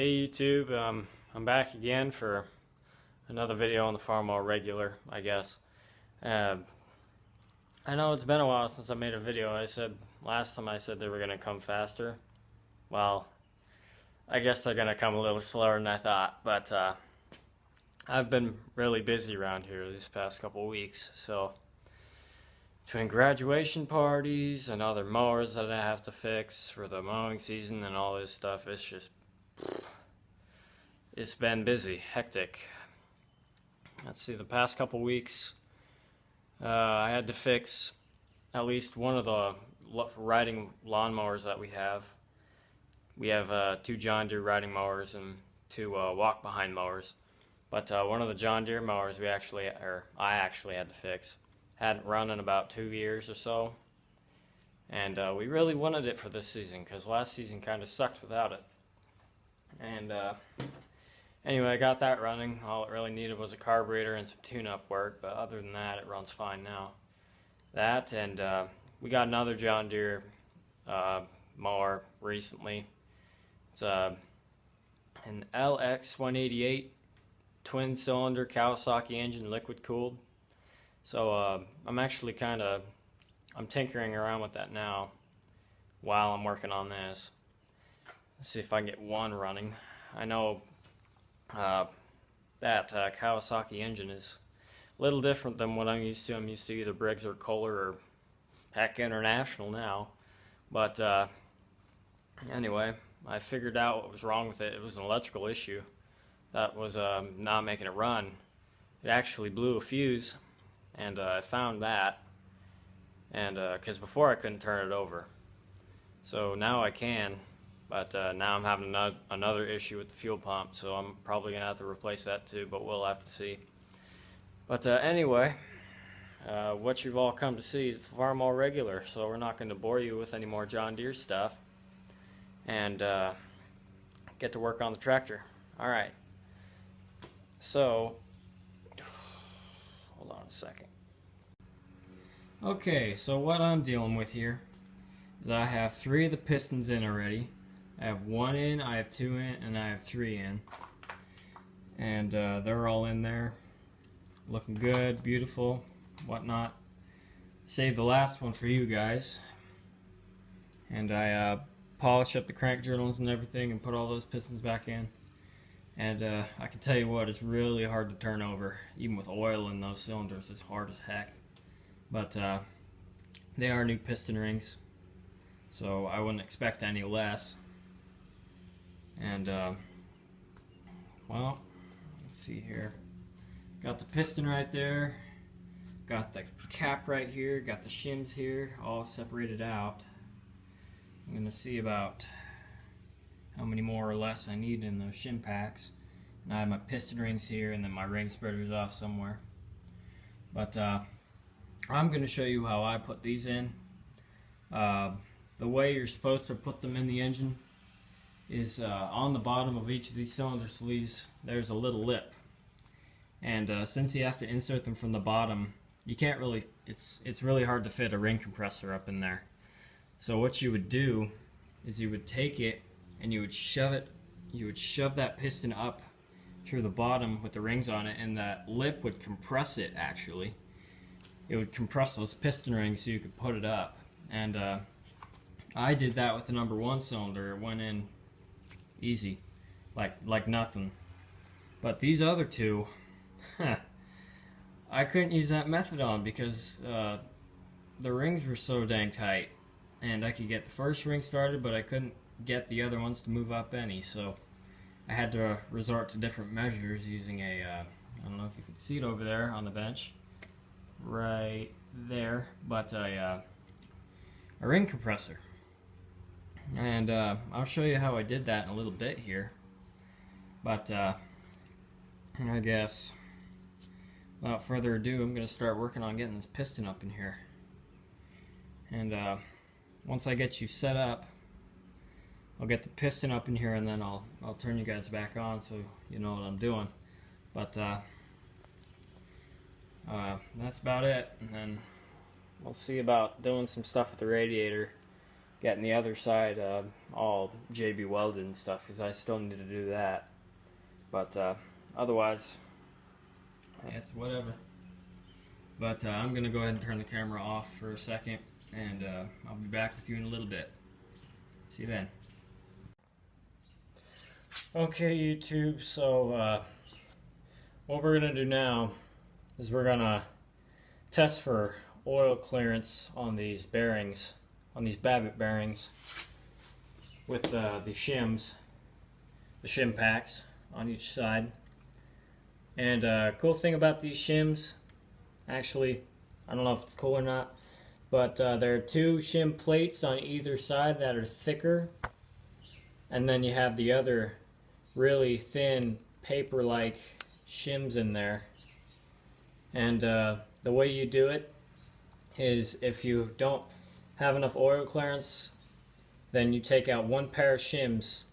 Hey YouTube, I'm back again for another video on the Farmall regular, I guess. I know it's been a while since I made a video. Last time I said they were going to come faster. Well, I guess they're going to come a little slower than I thought, but I've been really busy around here these past couple weeks, so between graduation parties and other mowers that I have to fix for the mowing season and all this stuff, it's been busy, hectic. Let's see, the past couple weeks, I had to fix at least one of the riding lawnmowers that we have. We have 2 John Deere riding mowers and 2 walk-behind mowers. But one of the John Deere mowers I actually had to fix. Hadn't run in about 2 years or so. And we really wanted it for this season because last season kind of sucked without it. And anyway, I got that running. All it really needed was a carburetor and some tune-up work, but other than that, it runs fine now. That, and we got another John Deere mower recently. It's an LX188 twin-cylinder Kawasaki engine, liquid-cooled. So I'm actually I'm tinkering around with that now while I'm working on this. Let's see if I can get one running. I know that Kawasaki engine is a little different than what I'm used to. I'm used to either Briggs or Kohler or heck International now. But anyway, I figured out what was wrong with it. It was an electrical issue that was not making it run. It actually blew a fuse, and I found that, and because before I couldn't turn it over. So now I can. But now I'm having another issue with the fuel pump, so I'm probably going to have to replace that too, but we'll have to see. But anyway, what you've all come to see is the Farmall regular, so we're not going to bore you with any more John Deere stuff, and get to work on the tractor. Alright, so, hold on a second. Okay, so what I'm dealing with here is I have 3 of the pistons in already. I have 1 in, I have 2 in, and I have 3 in. And they're all in there. Looking good, beautiful, whatnot. Saved the last one for you guys. And I polished up the crank journals and everything and put all those pistons back in. And I can tell you what, it's really hard to turn over. Even with oil in those cylinders, it's hard as heck. But they are new piston rings, so I wouldn't expect any less. And well, let's see here. Got the piston right there, got the cap right here, got the shims here, all separated out. I'm gonna see about how many more or less I need in those shim packs. And I have my piston rings here, and then my ring spreader's off somewhere. But I'm gonna show you how I put these in. The way you're supposed to put them in the engine is on the bottom of each of these cylinder sleeves there's a little lip, and since you have to insert them from the bottom, you can't really, it's really hard to fit a ring compressor up in there. So what you would do is you would take it and you would shove that piston up through the bottom with the rings on it, and that lip would compress it. Actually, it would compress those piston rings so you could put it up. And I did that with the number 1 cylinder. It went in easy, like nothing. But these other 2, I couldn't use that method on because the rings were so dang tight, and I could get the first ring started, but I couldn't get the other ones to move up any. So I had to resort to different measures using a I don't know if you can see it over there on the bench, right there, but a ring compressor. And I'll show you how I did that in a little bit here. But I guess without further ado, I'm going to start working on getting this piston up in here. And once I get you set up, I'll get the piston up in here, and then I'll turn you guys back on so you know what I'm doing. But that's about it. And then we'll see about doing some stuff with the radiator getting the other side all JB welded and stuff, because I still need to do that. But otherwise, it's whatever. But I'm gonna go ahead and turn the camera off for a second, and I'll be back with you in a little bit. See you then. Okay, YouTube, so what we're gonna do now is we're gonna test for oil clearance on these bearings, on these Babbitt bearings, with the shims, the shim packs on each side. And cool thing about these shims, actually, I don't know if it's cool or not, but there are two shim plates on either side that are thicker, and then you have the other really thin paper-like shims in there. And the way you do it is, if you don't have enough oil clearance, then you take out one pair of shims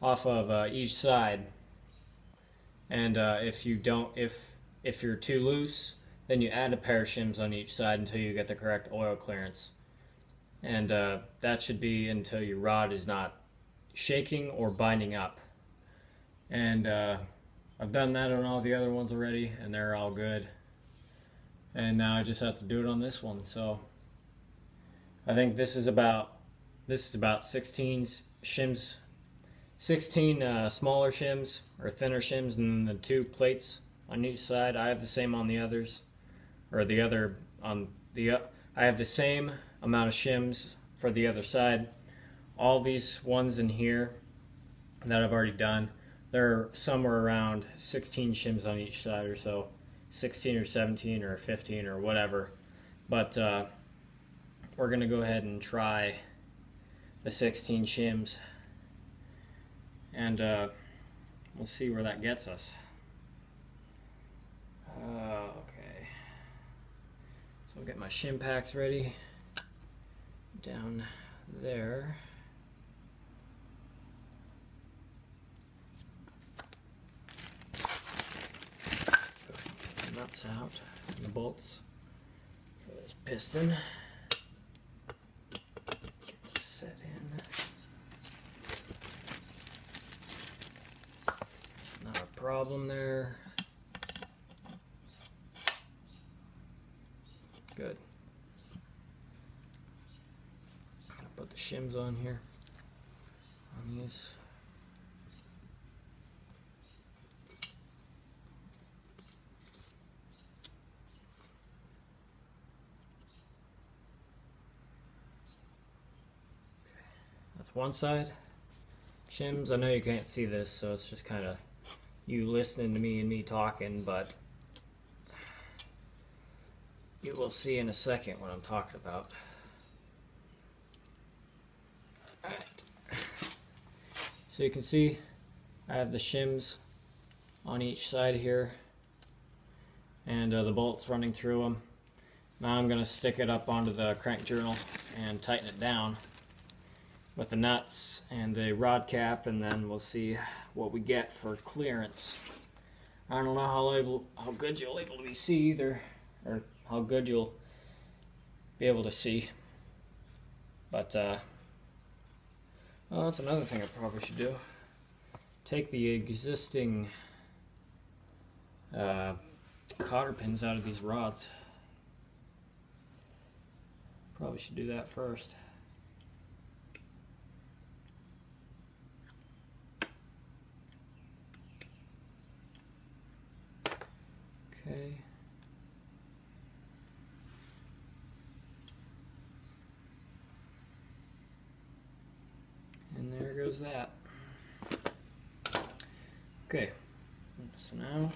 off of each side. And if you're too loose, then you add a pair of shims on each side until you get the correct oil clearance. And that should be until your rod is not shaking or binding up. And I've done that on all the other ones already, and they're all good. And now I just have to do it on this one. So I think this is about 16 shims, 16 smaller shims or thinner shims, and the two plates on each side. I have the same on the others, or the other on the. I have the same amount of shims for the other side. All these ones in here that I've already done, they're somewhere around 16 shims on each side or so, 16 or 17 or 15 or whatever. But we're gonna go ahead and try the 16 shims, and we'll see where that gets us. Okay, so I'll get my shim packs ready down there. Get the nuts out and the bolts for this piston. Get them set in. Not a problem there. Good. I'll put the shims on here, on these. That's one side. Shims, I know you can't see this, so it's just kind of you listening to me and me talking, but you will see in a second what I'm talking about. Alright. So you can see I have the shims on each side here, and the bolts running through them. Now I'm going to stick it up onto the crank journal and tighten it down with the nuts and the rod cap, and then we'll see what we get for clearance. I don't know how good you'll able to see either, or how good you'll be able to see. But well, that's another thing I probably should do. Take the existing cotter pins out of these rods. Probably should do that first. Okay. And there goes that. Okay, so now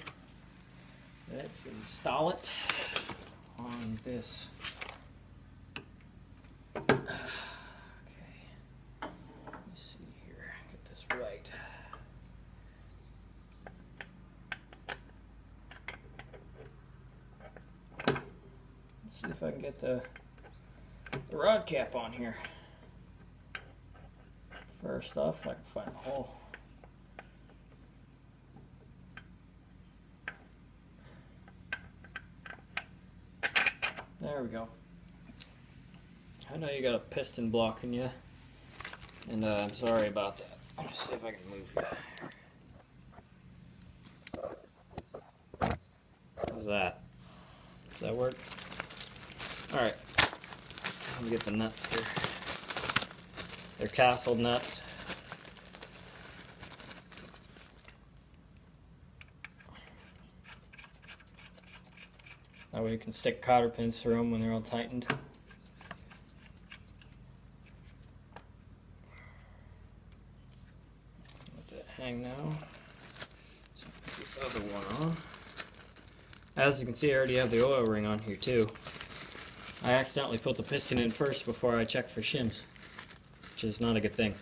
let's install it on this. Okay, let's see here, get this right. Let's see if I can get the rod cap on here. First off, I can find a hole. There we go. I know you got a piston blocking you. And I'm sorry about that. Let's see if I can move you. How's that? Does that work? Alright. Let me get the nuts here. They're castled nuts. That way you can stick cotter pins through them when they're all tightened. Let that hang now. So put the other one on. As you can see, I already have the oil ring on here too. I accidentally put the piston in first before I checked for shims, which is not a good thing.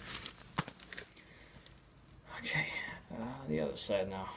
Okay, the other side now.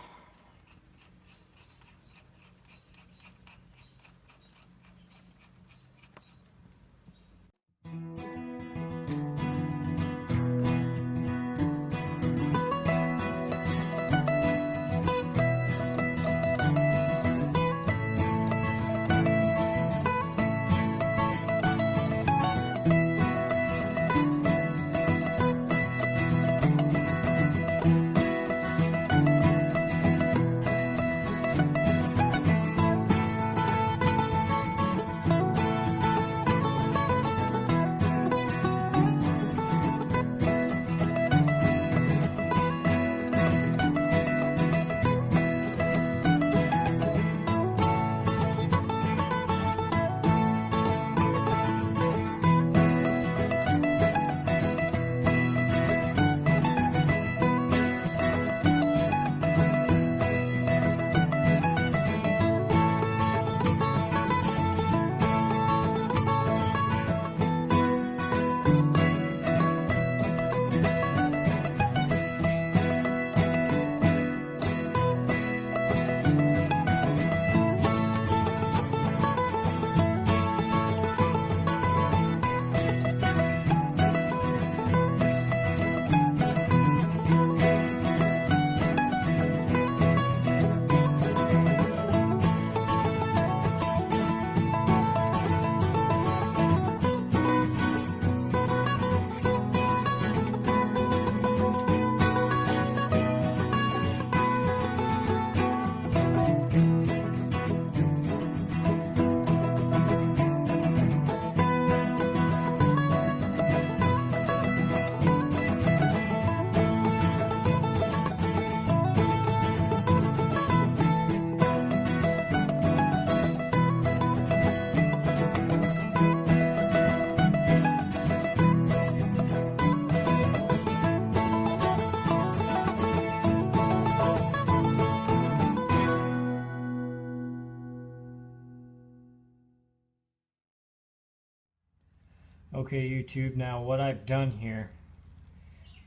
Okay, YouTube, now what I've done here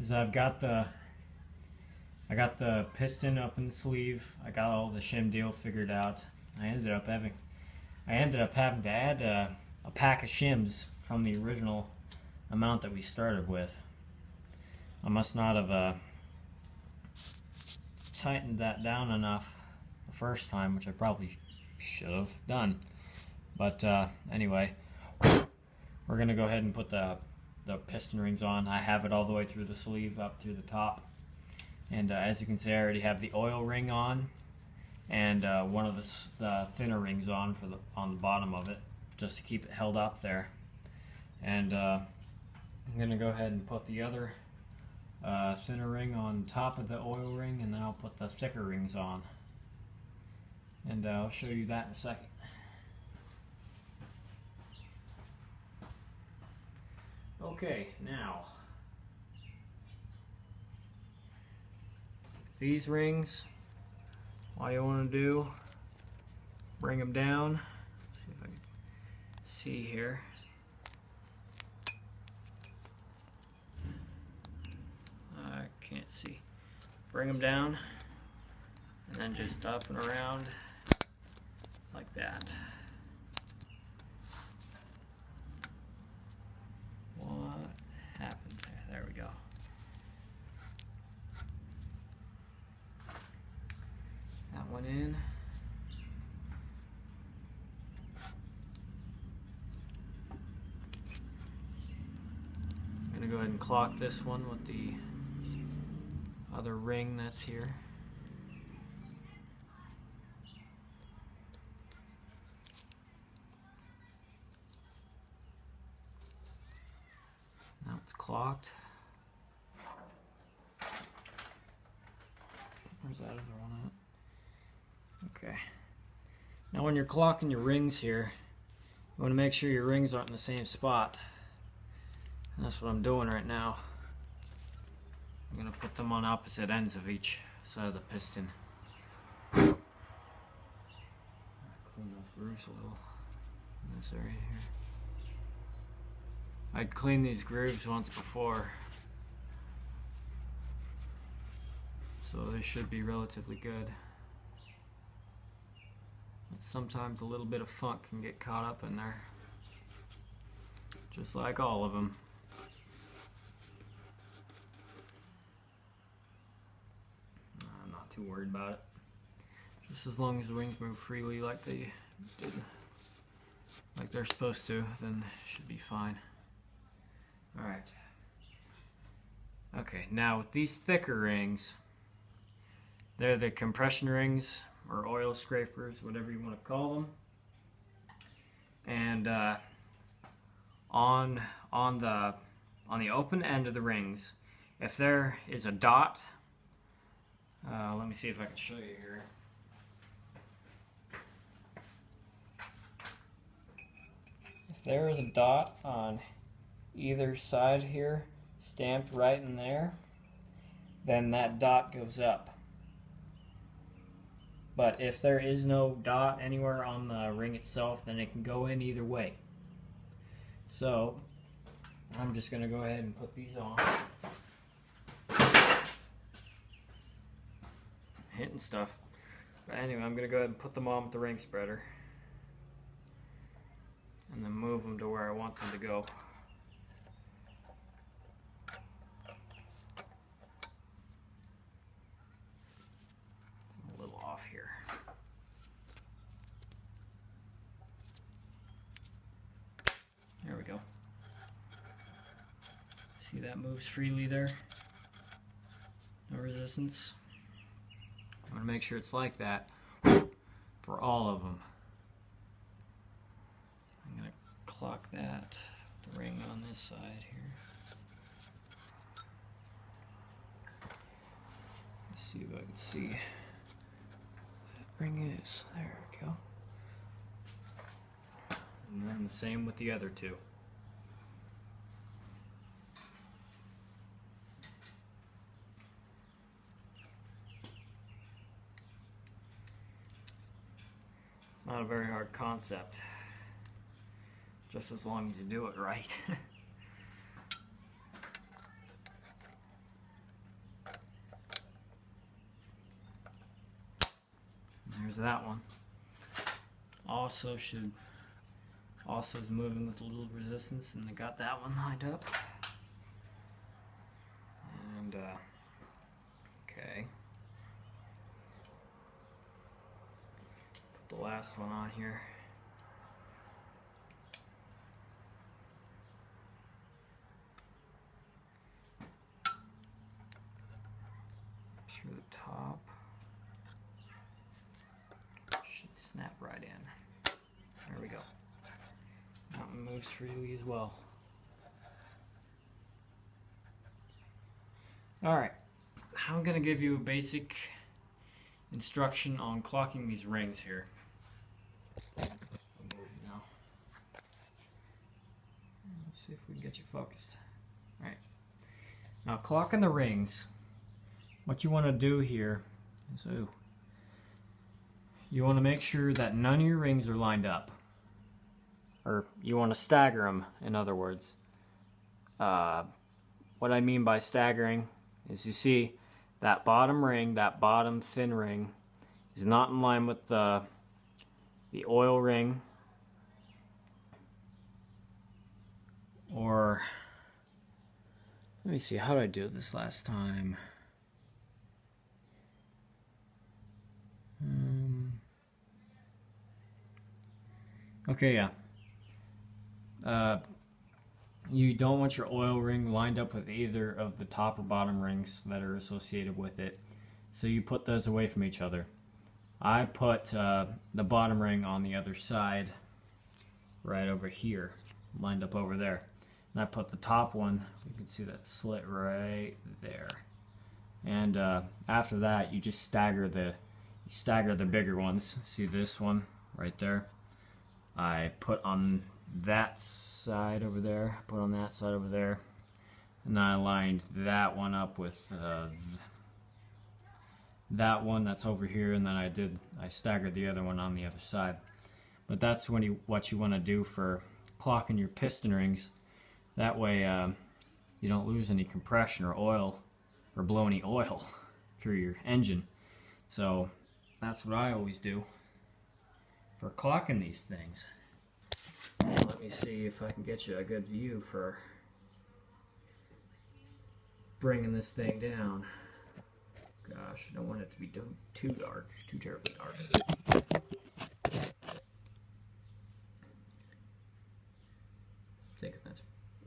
is I got the piston up in the sleeve. I got all the shim deal figured out. I ended up having to add a pack of shims from the original amount that we started with. I must not have tightened that down enough the first time, which I probably should have done. But anyway, we're gonna go ahead and put the piston rings on. I have it all the way through the sleeve up through the top, and as you can see, I already have the oil ring on and one of the thinner rings on on the bottom of it, just to keep it held up there. And I'm gonna go ahead and put the other thinner ring on top of the oil ring, and then I'll put the thicker rings on, and I'll show you that in a second. Okay, now these rings, all you want to do, bring them down. See if I can see here. I can't see. Bring them down and then just up and around like that. What happened there? There we go. That one in. I'm going to go ahead and clock this one with the other ring that's here. Now it's clocked. Where's that other one at? Okay. Now when you're clocking your rings here, you want to make sure your rings aren't in the same spot. And that's what I'm doing right now. I'm going to put them on opposite ends of each side of the piston. Clean those grooves a little in this area here. I'd cleaned these grooves once before, so they should be relatively good. But sometimes a little bit of funk can get caught up in there, just like all of them. I'm not too worried about it. Just as long as the wings move freely like they did, like they're supposed to, then it should be fine. Alright. Okay, now with these thicker rings, they're the compression rings or oil scrapers, whatever you want to call them. And on the open end of the rings, if there is a dot, let me see if I can show you here. If there is a dot on either side here, stamped right in there, then that dot goes up. But if there is no dot anywhere on the ring itself, then it can go in either way. So I'm just going to go ahead and put these on. Hitting stuff. But anyway, I'm going to go ahead and put them on with the ring spreader. And then move them to where I want them to go. Off here. There we go. See, that moves freely there. No resistance. I want to make sure it's like that for all of them. I'm going to clock that, the ring on this side here. Let's see if I can see. Ring is. There we go. And then the same with the other two. It's not a very hard concept, just as long as you do it right. There's that one. Also is moving with a little resistance, and I got that one lined up. And okay, put the last one on here. Through the top. Snap right in. There we go. That one moves freely as well. Alright, I'm going to give you a basic instruction on clocking these rings here. I'll move you now. Let's see if we can get you focused. Alright. Now clocking the rings, what you want to do here is, you want to make sure that none of your rings are lined up. Or you want to stagger them, in other words. What I mean by staggering is, you see that bottom ring, that bottom thin ring, is not in line with the oil ring. Or, let me see, how did I do this last time? Okay, yeah. you don't want your oil ring lined up with either of the top or bottom rings that are associated with it. So you put those away from each other. I put the bottom ring on the other side, right over here, lined up over there. And I put the top one, you can see that slit right there. And after that, you just stagger the bigger ones. See this one right there? I put on that side over there, put on that side over there, and I lined that one up with that one that's over here, and then I staggered the other one on the other side. But that's what you want to do for clocking your piston rings. That way you don't lose any compression or oil or blow any oil through your engine. So that's what I always do for clocking these things. Let me see if I can get you a good view for bringing this thing down. Gosh, I don't want it to be too dark, too terribly dark. Thinking that's,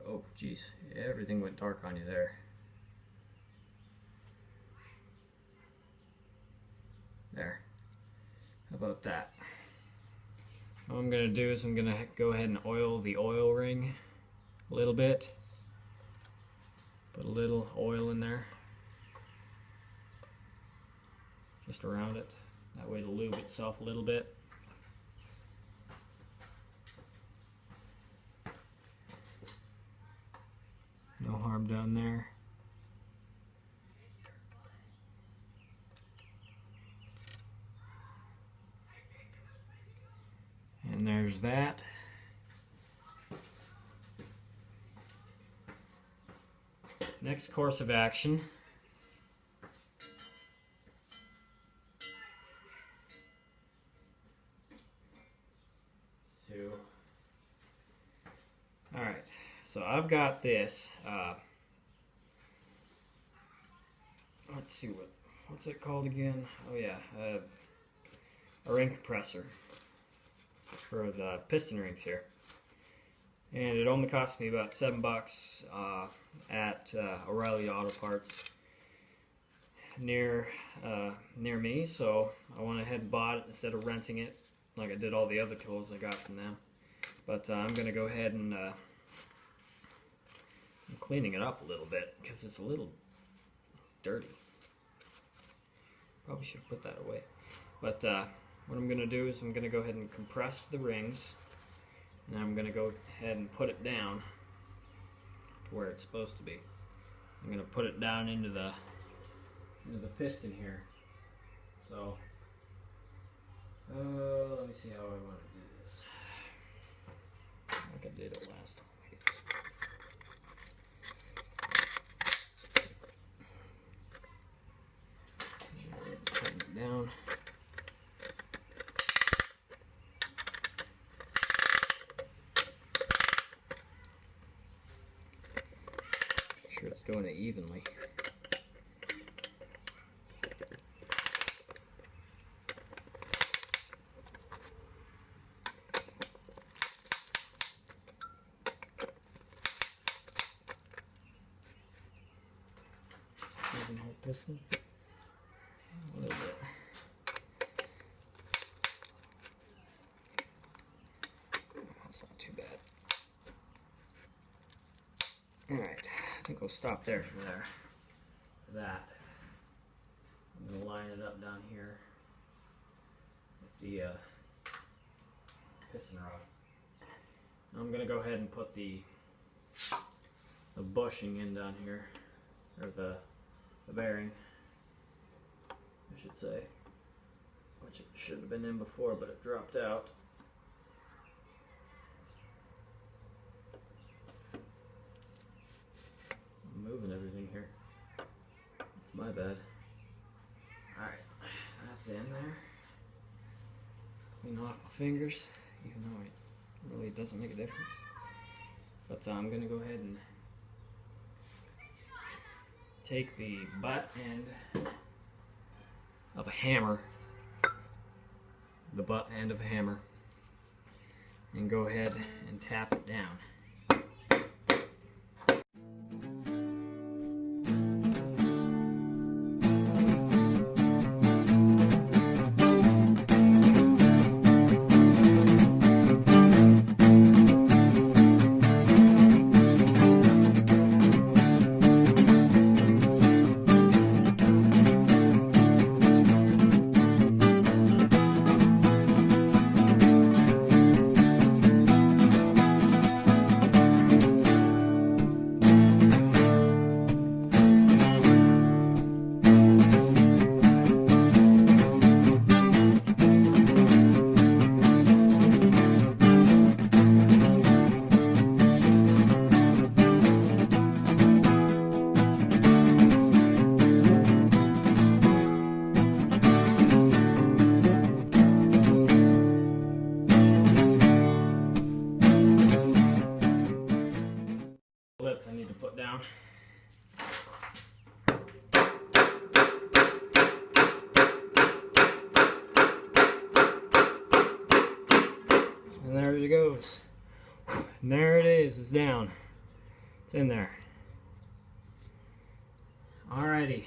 oh geez, everything went dark on you there. There. How about that? What I'm going to do is I'm going to go ahead and oil the oil ring a little bit. Put a little oil in there. Just around it. That way to lube itself a little bit. No harm down there. And there's that. Next course of action. Alright, so I've got this. Let's see, what's it called again? Oh yeah, a ring compressor for the piston rings here, and it only cost me about $7 at O'Reilly Auto Parts near me. So I went ahead and bought it instead of renting it like I did all the other tools I got from them. But I'm gonna go ahead and I'm cleaning it up a little bit because it's a little dirty. Probably should put that away. But what I'm going to do is I'm going to go ahead and compress the rings, and then I'm going to go ahead and put it down to where it's supposed to be. I'm going to put it down into the piston here. So let me see how I want to do this. Like I did it last time, I guess. Put it down. Make sure it's going evenly. Piston. A little bit. That's not too bad. Alright, I think we'll stop there for that. I'm going to line it up down here with the piston rod. Now I'm going to go ahead and put the bushing in down here, or the bearing, I should say, which it should have been in before, but it dropped out. I'm moving everything here. It's my bad. Alright, that's in there. Clean off my fingers, even though it really doesn't make a difference. But I'm going to go ahead and take the butt end of a hammer, and go ahead and tap it down. goes. And there it is. It's down. It's in there. Alrighty.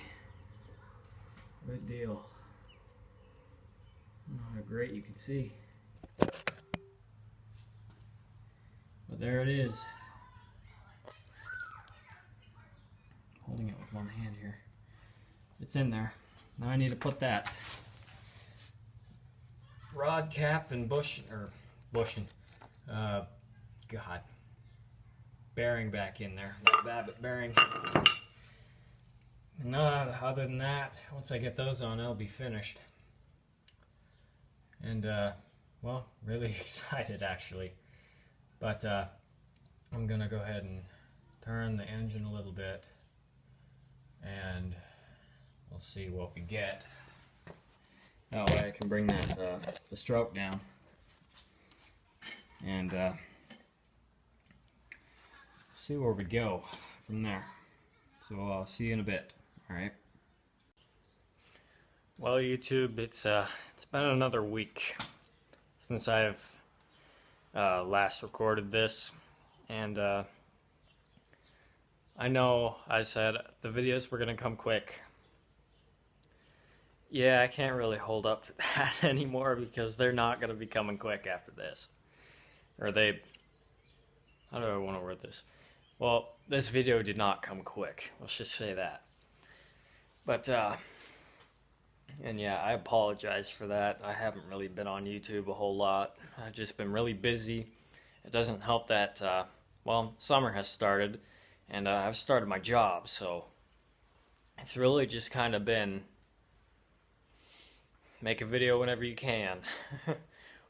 Good deal. How great you can see. But there it is. Holding it with one hand here. It's in there. Now I need to put that rod cap and bushing, bearing back in there. That Babbitt bearing. No, other than that, once I get those on, I'll be finished. And, well, really excited actually. But I'm gonna go ahead and turn the engine a little bit, and we'll see what we get. That way I can bring that the stroke down, and see where we go from there. So I'll see you in a bit. All right. Well, YouTube, it's been another week since I've last recorded this, and I know I said the videos were gonna come quick. Yeah, I can't really hold up to that anymore because they're not gonna be coming quick after this. Or how do I want to word this? Well, this video did not come quick. Let's just say that. But, and yeah, I apologize for that. I haven't really been on YouTube a whole lot. I've just been really busy. It doesn't help that, well, summer has started, and I've started my job, so it's really just kind of been make a video whenever you can,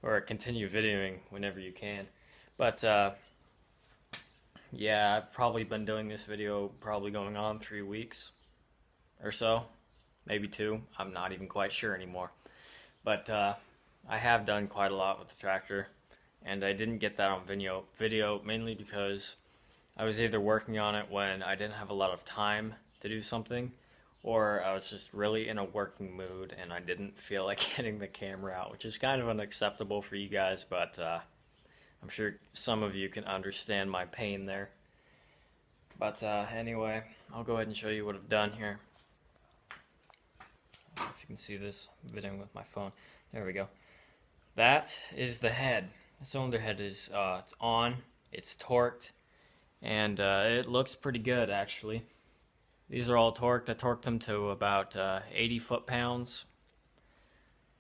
or continue videoing whenever you can. But, yeah, I've probably been doing this video probably going on 3 weeks or so, maybe 2. I'm not even quite sure anymore. But I have done quite a lot with the tractor, and I didn't get that on video mainly because I was either working on it when I didn't have a lot of time to do something, or I was just really in a working mood and I didn't feel like getting the camera out, which is kind of unacceptable for you guys, but I'm sure some of you can understand my pain there. But anyway, I'll go ahead and show you what I've done here. I don't know if you can see this, I'm videoing with my phone. There we go. That is the head. The cylinder head is it's on, it's torqued, and it looks pretty good actually. These are all torqued. I torqued them to about 80 foot-pounds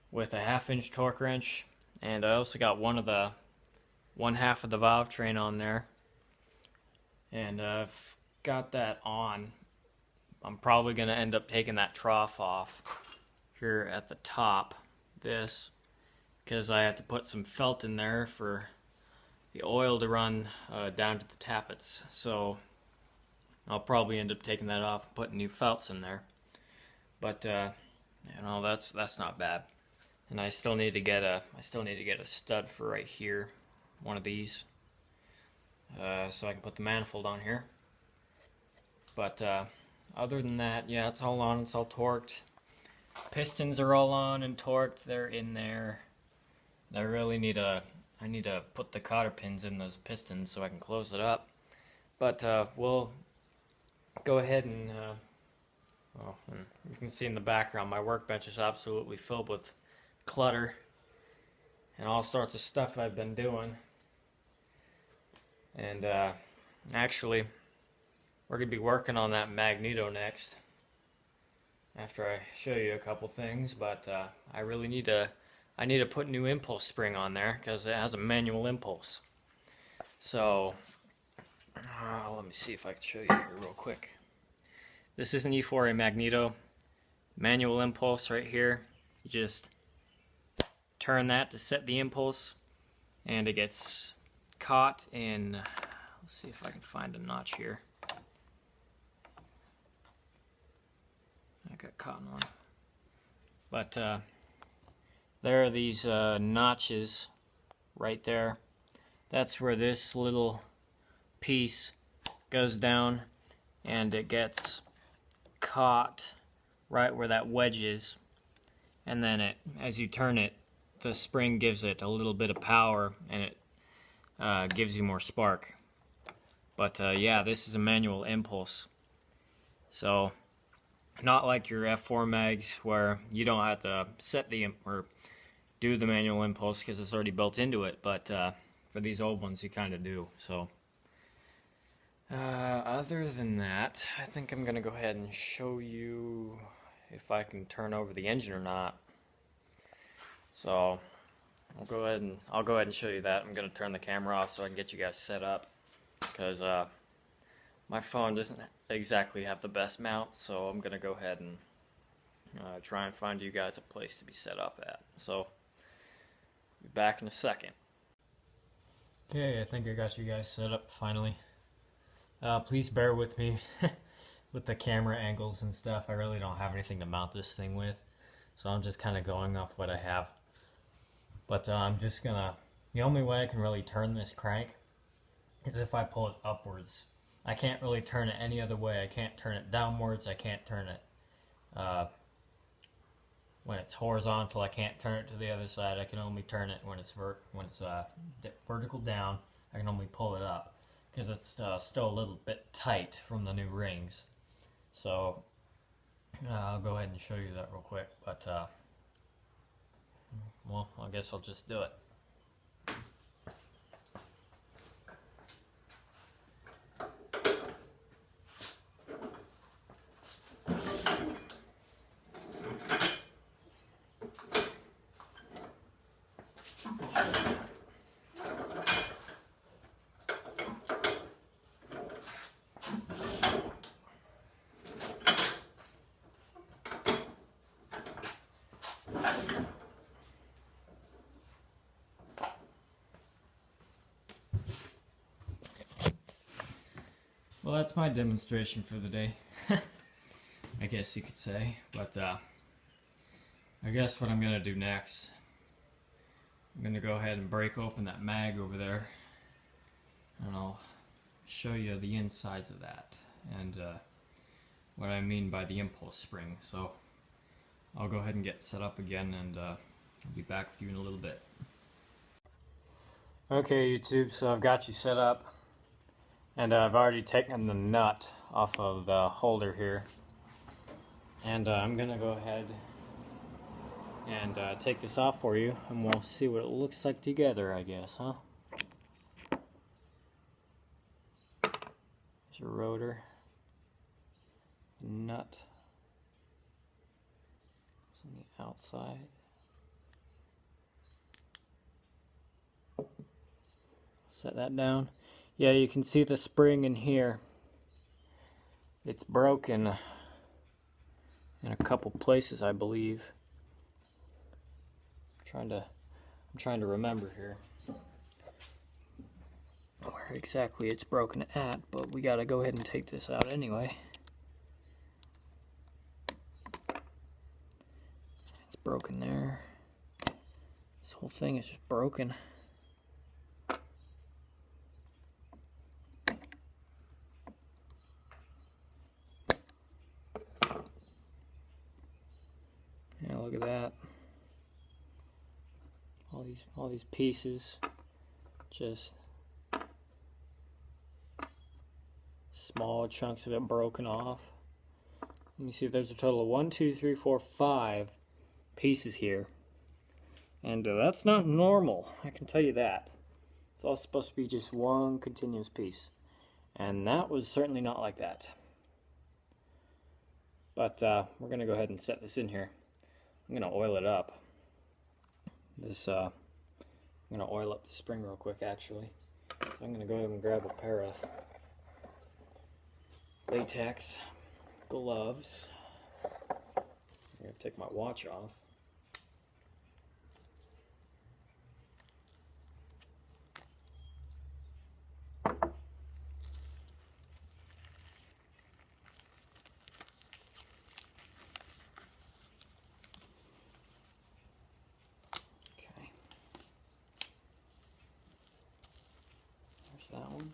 with a 1/2-inch torque wrench, and I also got one half of the valve train on there, and I've got that on. I'm probably going to end up taking that trough off here at the top, because I had to put some felt in there for the oil to run down to the tappets, so I'll probably end up taking that off and putting new felts in there. But you know, that's not bad. And I still need to get a stud for right here, one of these, so I can put the manifold on here. But other than that, yeah, it's all on, it's all torqued. Pistons are all on and torqued, they're in there. I need to put the cotter pins in those pistons so I can close it up. But we'll go ahead and, and you can see in the background my workbench is absolutely filled with clutter and all sorts of stuff I've been doing. And actually, we're going to be working on that magneto next after I show you a couple things, but I need to put new impulse spring on there because it has a manual impulse. So let me see if I can show you here real quick. This is an E4A magneto manual impulse right here. You just turn that to set the impulse, and it gets caught in, let's see if I can find a notch here. I got caught in one. But there are these notches right there. That's where this little piece goes down, and it gets caught right where that wedge is, and then as you turn it, the spring gives it a little bit of power, and it gives you more spark. But yeah, this is a manual impulse. So not like your F4 mags where you don't have to set or do the manual impulse because it's already built into it. But for these old ones, you kind of do. So other than that, I think I'm gonna go ahead and show you if I can turn over the engine or not. So I'll go ahead and show you that. I'm gonna turn the camera off so I can get you guys set up, because my phone doesn't exactly have the best mount, so I'm gonna go ahead and try and find you guys a place to be set up at. So be back in a second. Okay, I think I got you guys set up finally. Please bear with me with the camera angles and stuff. I really don't have anything to mount this thing with, so I'm just kind of going off what I have. But I'm just gonna, the only way I can really turn this crank is if I pull it upwards. I can't really turn it any other way. I can't turn it downwards. I can't turn it when it's horizontal. I can't turn it to the other side. I can only turn it when it's vertical down. I can only pull it up because it's still a little bit tight from the new rings. So I'll go ahead and show you that real quick. But well, I guess I'll just do it. Well, that's my demonstration for the day, I guess you could say. But I guess what I'm going to do next, I'm going to go ahead and break open that mag over there, and I'll show you the insides of that and what I mean by the impulse spring. So I'll go ahead and get set up again, and I'll be back with you in a little bit. Okay, YouTube, so I've got you set up. And I've already taken the nut off of the holder here. And I'm going to go ahead and take this off for you, and we'll see what it looks like together, I guess, huh? There's your rotor. Nut. It's on the outside. Set that down. Yeah, you can see the spring in here. It's broken in a couple places, I believe. I'm trying to remember here where exactly it's broken at, but we gotta go ahead and take this out anyway. It's broken there. This whole thing is just broken. Yeah, look at that. All these pieces, just small chunks of it broken off. Let me see, there's a total of 1, 2, 3, 4, 5 pieces here. And that's not normal, I can tell you that. It's all supposed to be just one continuous piece. And that was certainly not like that. But we're going to go ahead and set this in here. I'm going to oil it up. I'm going to oil up the spring real quick, actually. So I'm going to go ahead and grab a pair of latex gloves. I'm going to take my watch off. That one.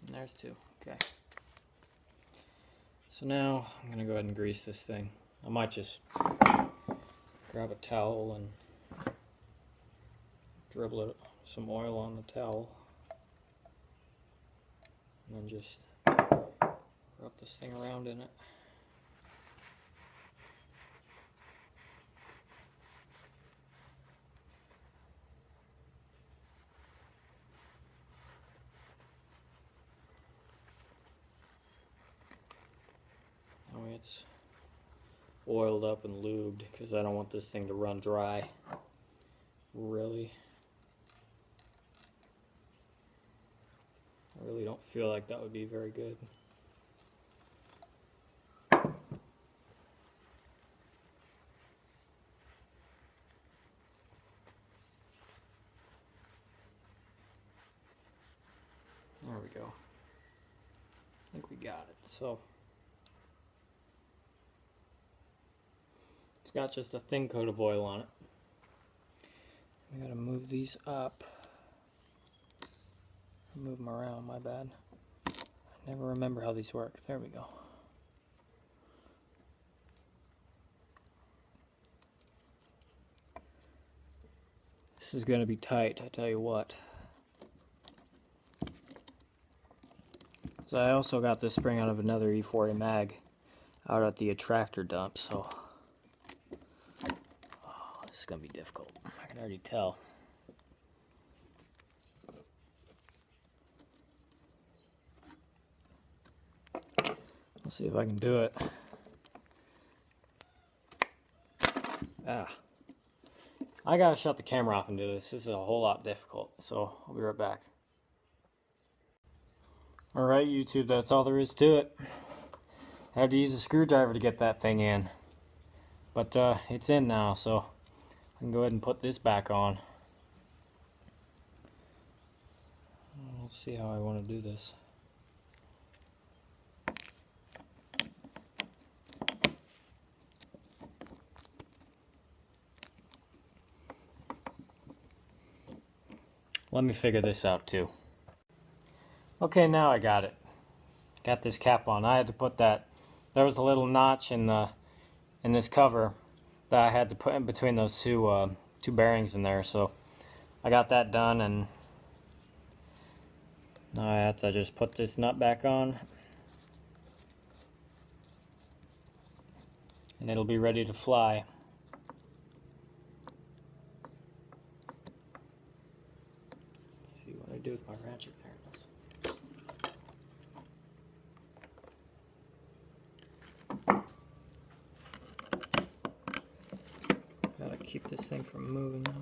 And there's two. Okay. So now I'm gonna go ahead and grease this thing. I might just grab a towel and dribble some oil on the towel, and then just rub this thing around in it. That way it's oiled up and lubed, because I don't want this thing to run dry. Really. I really don't feel like that would be very good. There we go. I think we got it. So it's got just a thin coat of oil on it. We gotta move these up. Move them around, my bad. I never remember how these work. There we go. This is gonna be tight, I tell you what. So I also got this spring out of another E4A mag out at the attractor dump, so this is gonna be difficult. I can already tell. Let's see if I can do it. I gotta shut the camera off and do this. This is a whole lot difficult, so I'll be right back. Alright, YouTube, that's all there is to it. I had to use a screwdriver to get that thing in. But it's in now, so I can go ahead and put this back on. Let's see how I want to do this. Let me figure this out too. Okay, now I got it. Got this cap on. I had to put that. There was a little notch in this cover that I had to put in between those two bearings in there. So I got that done, and now I have to just put this nut back on, and it'll be ready to fly. Let's see what I do with my ratchet. There it is. Gotta keep this thing from moving now.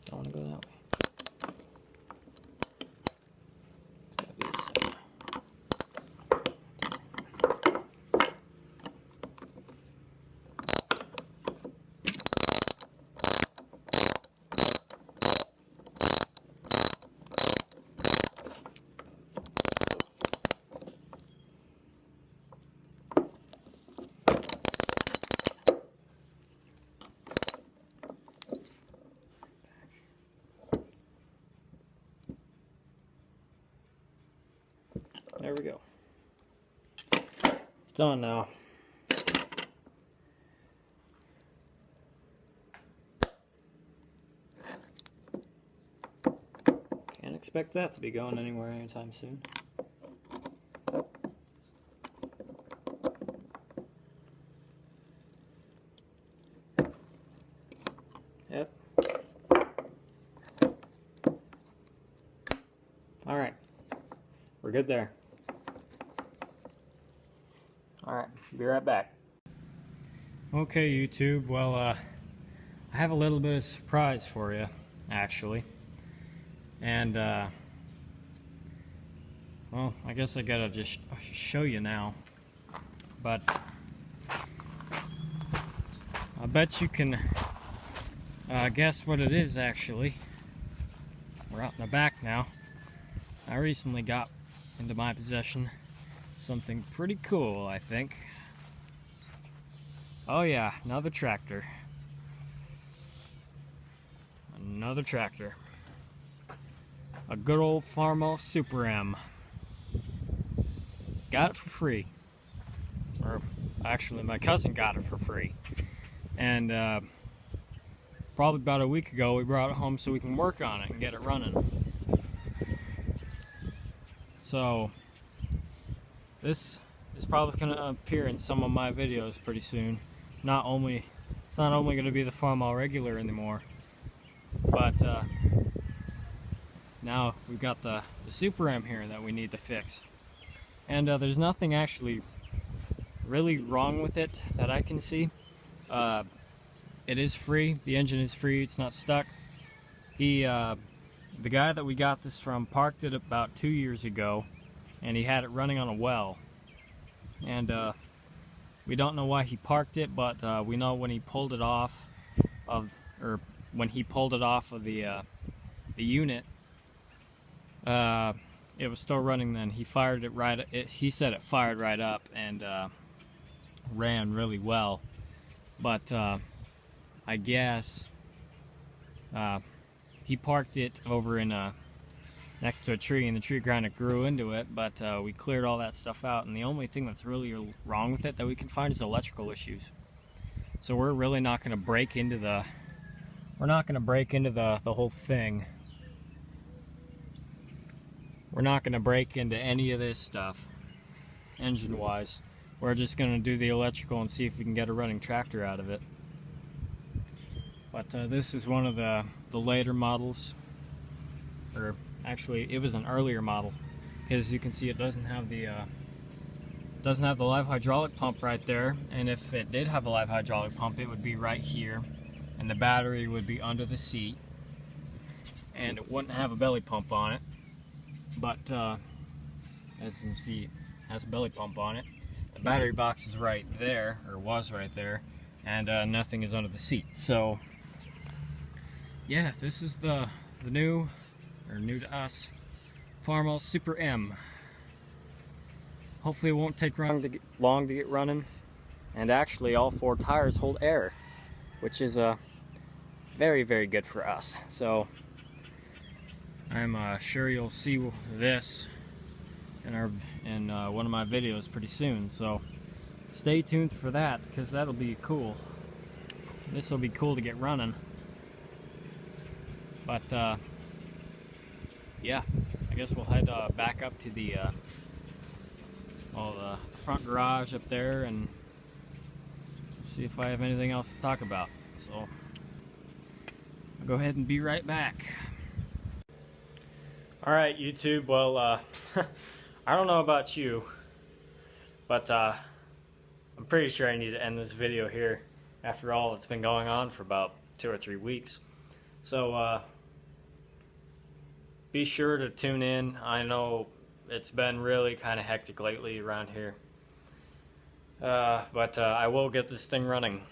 Don't want to go that way. It's gotta be this side. There we go. It's on now. Can't expect that to be going anywhere anytime soon. Yep. All right. We're good there. Alright, be right back. Okay, YouTube, well, I have a little bit of surprise for you, actually. And, well, I guess I gotta just show you now. But I bet you can guess what it is, actually. We're out in the back now. I recently got into my possession something pretty cool, I think. Oh yeah, another tractor. Another tractor. a good old Farmall Super M. Got it for free. Or actually, my cousin got it for free. And probably about a week ago, we brought it home so we can work on it and get it running. So this is probably going to appear in some of my videos pretty soon. It's not only going to be the Farmall regular anymore, but now we've got the Super M here that we need to fix. And there's nothing actually really wrong with it that I can see. It is free. The engine is free. It's not stuck. The guy that we got this from parked it about 2 years ago, and he had it running on a well. And we don't know why he parked it, but we know when he pulled it off of the unit, it was still running. Then he fired it right. He said it fired right up and ran really well, but I guess he parked it over in next to a tree, and the tree kind of grew into it, but we cleared all that stuff out, and the only thing that's really wrong with it that we can find is electrical issues. So we're really not going to break into the whole thing. We're not going to break into any of this stuff engine wise. We're just going to do the electrical and see if we can get a running tractor out of it. But this is one of the later models, or actually it was an earlier model, because you can see it doesn't have the live hydraulic pump right there, and if it did have a live hydraulic pump, it would be right here, and the battery would be under the seat, and it wouldn't have a belly pump on it. But as you can see, it has a belly pump on it. The battery box is right there, or was right there, and nothing is under the seat. So yeah, this is the new to us, Farmall Super M. Hopefully it won't take long to get running, and actually all 4 tires hold air, which is very, very good for us. So I'm sure you'll see this in one of my videos pretty soon. So stay tuned for that, because that'll be cool. This will be cool to get running. But yeah, I guess we'll head back up to the front garage up there and see if I have anything else to talk about. So I'll go ahead and be right back. Alright, YouTube, well, I don't know about you, but I'm pretty sure I need to end this video here. After all, it's been going on for about 2 or 3 weeks. So be sure to tune in. I know it's been really kind of hectic lately around here. But I will get this thing running.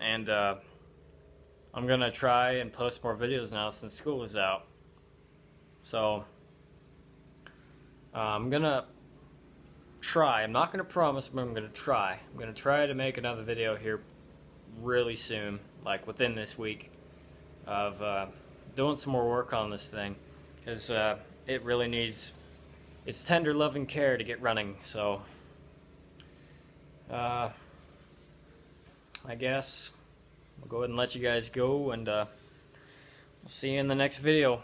And I'm going to try and post more videos now since school is out. So I'm going to try. I'm not going to promise, but I'm going to try. I'm going to try to make another video here really soon, like within this week, of doing some more work on this thing, because it really needs its tender loving care to get running. So I guess I'll go ahead and let you guys go, and we'll see you in the next video.